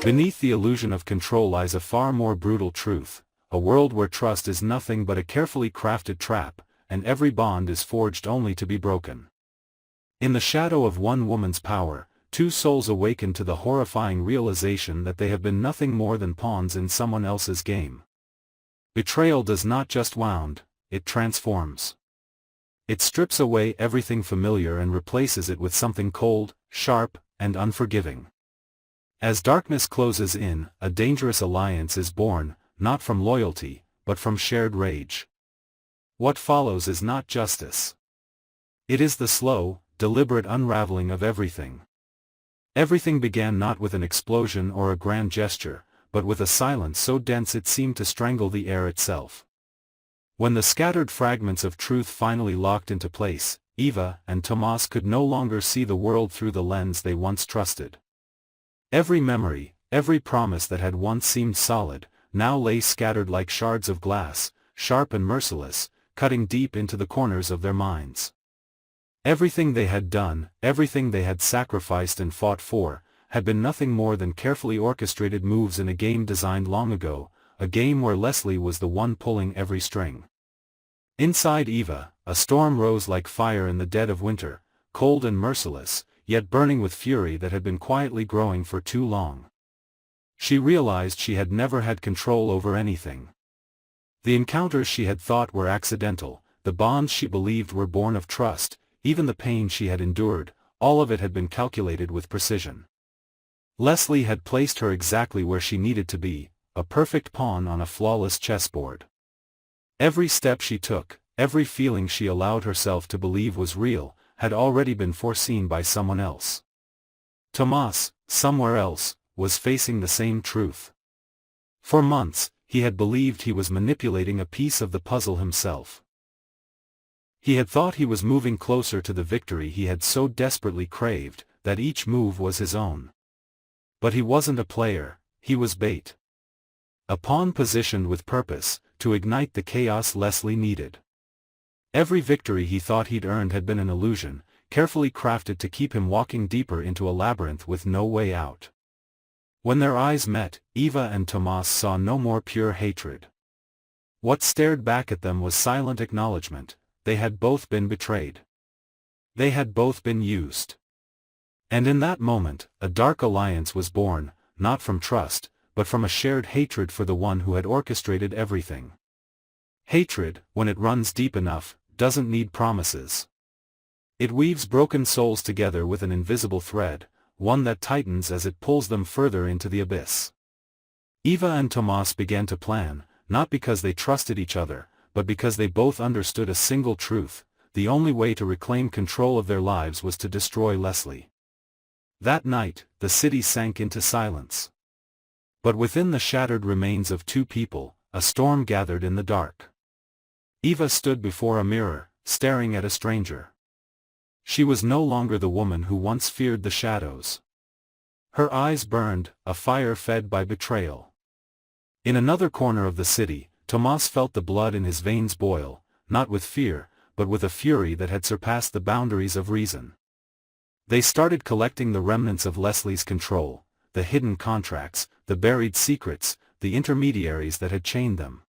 Beneath the illusion of control lies a far more brutal truth, a world where trust is nothing but a carefully crafted trap, and every bond is forged only to be broken. In the shadow of one woman's power, two souls awaken to the horrifying realization that they have been nothing more than pawns in someone else's game. Betrayal does not just wound, it transforms. It strips away everything familiar and replaces it with something cold, sharp, and unforgiving. As darkness closes in, a dangerous alliance is born, not from loyalty, but from shared rage. What follows is not justice. It is the slow, deliberate unraveling of everything. Everything began not with an explosion or a grand gesture, but with a silence so dense it seemed to strangle the air itself. When the scattered fragments of truth finally locked into place, Eva and Tomas could no longer see the world through the lens they once trusted. Every memory, every promise that had once seemed solid, now lay scattered like shards of glass, sharp and merciless, cutting deep into the corners of their minds. Everything they had done, everything they had sacrificed and fought for, had been nothing more than carefully orchestrated moves in a game designed long ago, a game where Leslie was the one pulling every string. Inside Eva, a storm rose like fire in the dead of winter, cold and merciless, yet burning with fury that had been quietly growing for too long. She realized she had never had control over anything. The encounters she had thought were accidental, the bonds she believed were born of trust, even the pain she had endured, all of it had been calculated with precision. Leslie had placed her exactly where she needed to be, a perfect pawn on a flawless chessboard. Every step she took, every feeling she allowed herself to believe was real, had already been foreseen by someone else. Tomas, somewhere else, was facing the same truth. For months, he had believed he was manipulating a piece of the puzzle himself. He had thought he was moving closer to the victory he had so desperately craved, that each move was his own. But he wasn't a player, he was bait. A pawn positioned with purpose, to ignite the chaos Leslie needed. Every victory he thought he'd earned had been an illusion, carefully crafted to keep him walking deeper into a labyrinth with no way out. When their eyes met, Eva and Tomas saw no more pure hatred. What stared back at them was silent acknowledgement: they had both been betrayed. They had both been used. And in that moment, a dark alliance was born, not from trust, but from a shared hatred for the one who had orchestrated everything. Hatred, when it runs deep enough, doesn't need promises. It weaves broken souls together with an invisible thread, one that tightens as it pulls them further into the abyss. Eva and Tomas began to plan, not because they trusted each other, but because they both understood a single truth: the only way to reclaim control of their lives was to destroy Leslie. That night, the city sank into silence. But within the shattered remains of two people, a storm gathered in the dark. Eva stood before a mirror, staring at a stranger. She was no longer the woman who once feared the shadows. Her eyes burned, a fire fed by betrayal. In another corner of the city, Tomas felt the blood in his veins boil, not with fear, but with a fury that had surpassed the boundaries of reason. They started collecting the remnants of Leslie's control, the hidden contracts, the buried secrets, the intermediaries that had chained them.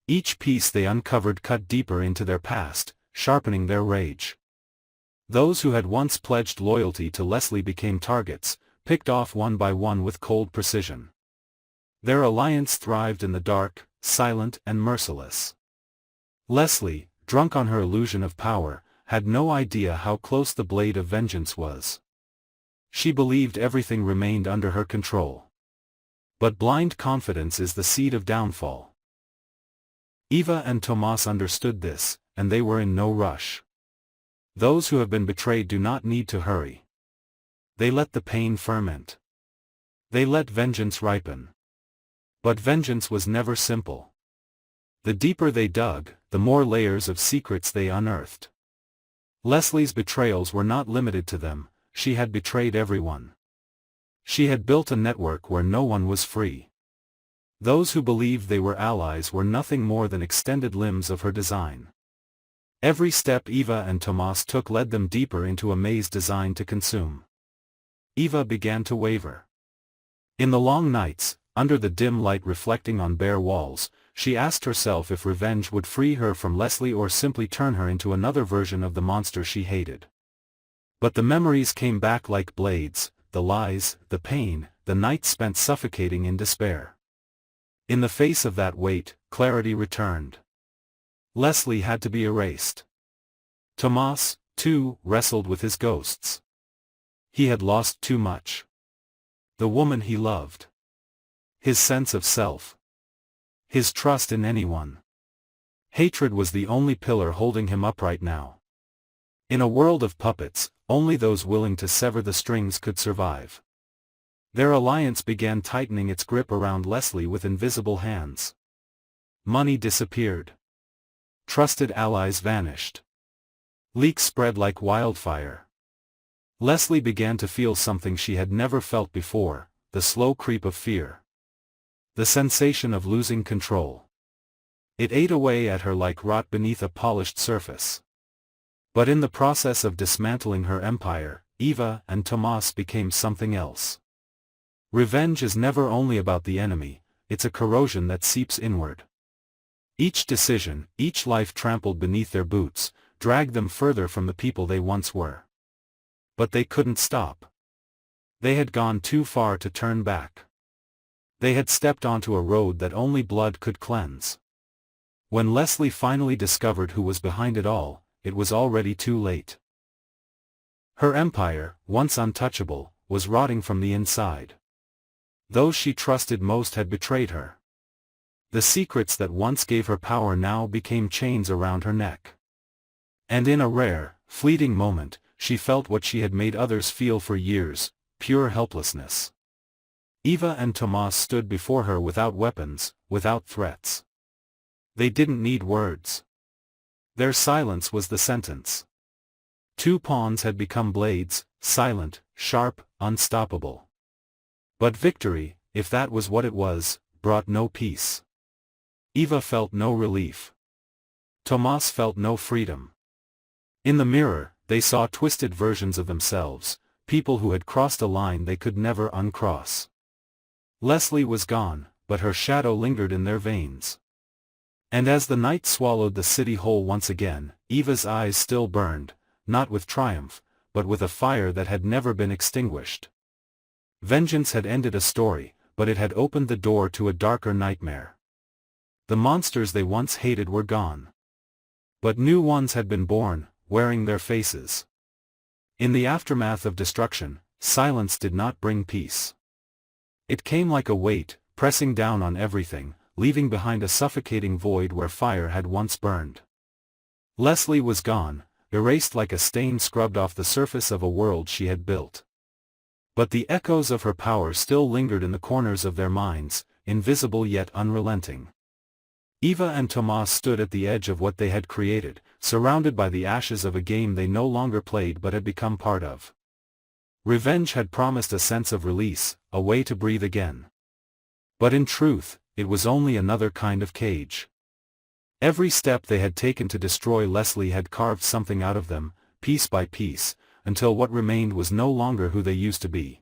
Each piece they uncovered cut deeper into their past, sharpening their rage. Those who had once pledged loyalty to Leslie became targets, picked off one by one with cold precision. Their alliance thrived in the dark, silent and merciless. Leslie, drunk on her illusion of power, had no idea how close the blade of vengeance was. She believed everything remained under her control. But blind confidence is the seed of downfall. Eva and Tomas understood this, and they were in no rush. Those who have been betrayed do not need to hurry. They let the pain ferment. They let vengeance ripen. But vengeance was never simple. The deeper they dug, the more layers of secrets they unearthed. Leslie's betrayals were not limited to them, she had betrayed everyone. She had built a network where no one was free. Those who believed they were allies were nothing more than extended limbs of her design. Every step Eva and Tomas took led them deeper into a maze designed to consume. Eva began to waver. In the long nights, under the dim light reflecting on bare walls, she asked herself if revenge would free her from Leslie or simply turn her into another version of the monster she hated. But the memories came back like blades, the lies, the pain, the nights spent suffocating in despair. In the face of that weight, clarity returned. Leslie had to be erased. Tomas, too, wrestled with his ghosts. He had lost too much. The woman he loved. His sense of self. His trust in anyone. Hatred was the only pillar holding him upright now. In a world of puppets, only those willing to sever the strings could survive. Their alliance began tightening its grip around Leslie with invisible hands. Money disappeared. Trusted allies vanished. Leaks spread like wildfire. Leslie began to feel something she had never felt before, the slow creep of fear. The sensation of losing control. It ate away at her like rot beneath a polished surface. But in the process of dismantling her empire, Eva and Tomas became something else. Revenge is never only about the enemy, it's a corrosion that seeps inward. Each decision, each life trampled beneath their boots, dragged them further from the people they once were. But they couldn't stop. They had gone too far to turn back. They had stepped onto a road that only blood could cleanse. When Leslie finally discovered who was behind it all, it was already too late. Her empire, once untouchable, was rotting from the inside. Those she trusted most had betrayed her. The secrets that once gave her power now became chains around her neck. And in a rare, fleeting moment, she felt what she had made others feel for years, pure helplessness. Eva and Tomas stood before her without weapons, without threats. They didn't need words. Their silence was the sentence. Two pawns had become blades, silent, sharp, unstoppable. But victory, if that was what it was, brought no peace. Eva felt no relief. Tomas felt no freedom. In the mirror, they saw twisted versions of themselves, people who had crossed a line they could never uncross. Leslie was gone, but her shadow lingered in their veins. And as the night swallowed the city whole once again, Eva's eyes still burned, not with triumph, but with a fire that had never been extinguished. Vengeance had ended a story, but it had opened the door to a darker nightmare. The monsters they once hated were gone. But new ones had been born, wearing their faces. In the aftermath of destruction, silence did not bring peace. It came like a weight, pressing down on everything, leaving behind a suffocating void where fire had once burned. Leslie was gone, erased like a stain scrubbed off the surface of a world she had built. But the echoes of her power still lingered in the corners of their minds, invisible yet unrelenting. Eva and Tomas stood at the edge of what they had created, surrounded by the ashes of a game they no longer played but had become part of. Revenge had promised a sense of release, a way to breathe again. But in truth, it was only another kind of cage. Every step they had taken to destroy Leslie had carved something out of them, piece by piece, until what remained was no longer who they used to be.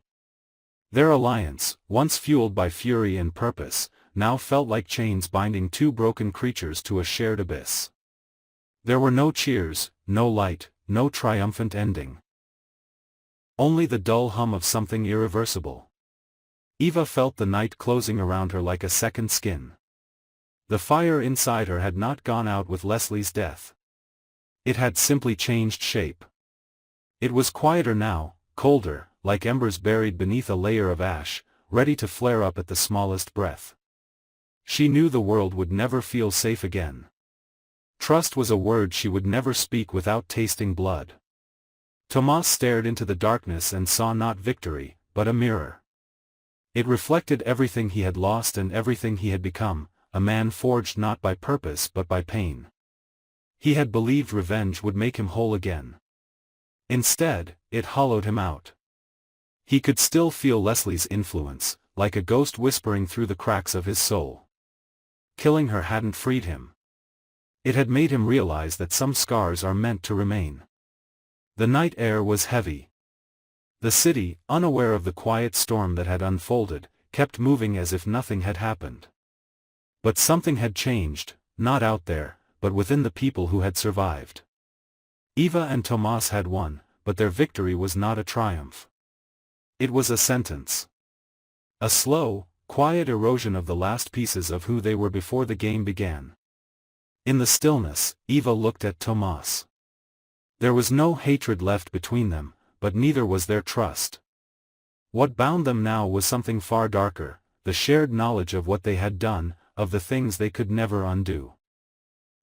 Their alliance, once fueled by fury and purpose, now felt like chains binding two broken creatures to a shared abyss. There were no cheers, no light, no triumphant ending. Only the dull hum of something irreversible. Eva felt the night closing around her like a second skin. The fire inside her had not gone out with Leslie's death. It had simply changed shape. It was quieter now, colder, like embers buried beneath a layer of ash, ready to flare up at the smallest breath. She knew the world would never feel safe again. Trust was a word she would never speak without tasting blood. Tomas stared into the darkness and saw not victory, but a mirror. It reflected everything he had lost and everything he had become, a man forged not by purpose but by pain. He had believed revenge would make him whole again. Instead, it hollowed him out. He could still feel Leslie's influence, like a ghost whispering through the cracks of his soul. Killing her hadn't freed him. It had made him realize that some scars are meant to remain. The night air was heavy. The city, unaware of the quiet storm that had unfolded, kept moving as if nothing had happened. But something had changed, not out there, but within the people who had survived. Eva and Tomas had won, but their victory was not a triumph. It was a sentence. A slow, quiet erosion of the last pieces of who they were before the game began. In the stillness, Eva looked at Tomas. There was no hatred left between them, but neither was there trust. What bound them now was something far darker, the shared knowledge of what they had done, of the things they could never undo.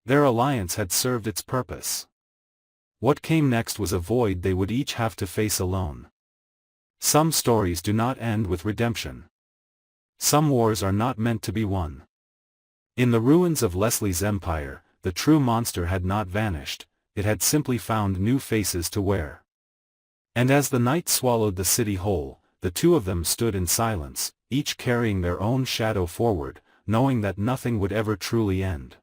Their alliance had served its purpose. What came next was a void they would each have to face alone. Some stories do not end with redemption. Some wars are not meant to be won. In the ruins of Leslie's empire, the true monster had not vanished, it had simply found new faces to wear. And as the night swallowed the city whole, the two of them stood in silence, each carrying their own shadow forward, knowing that nothing would ever truly end.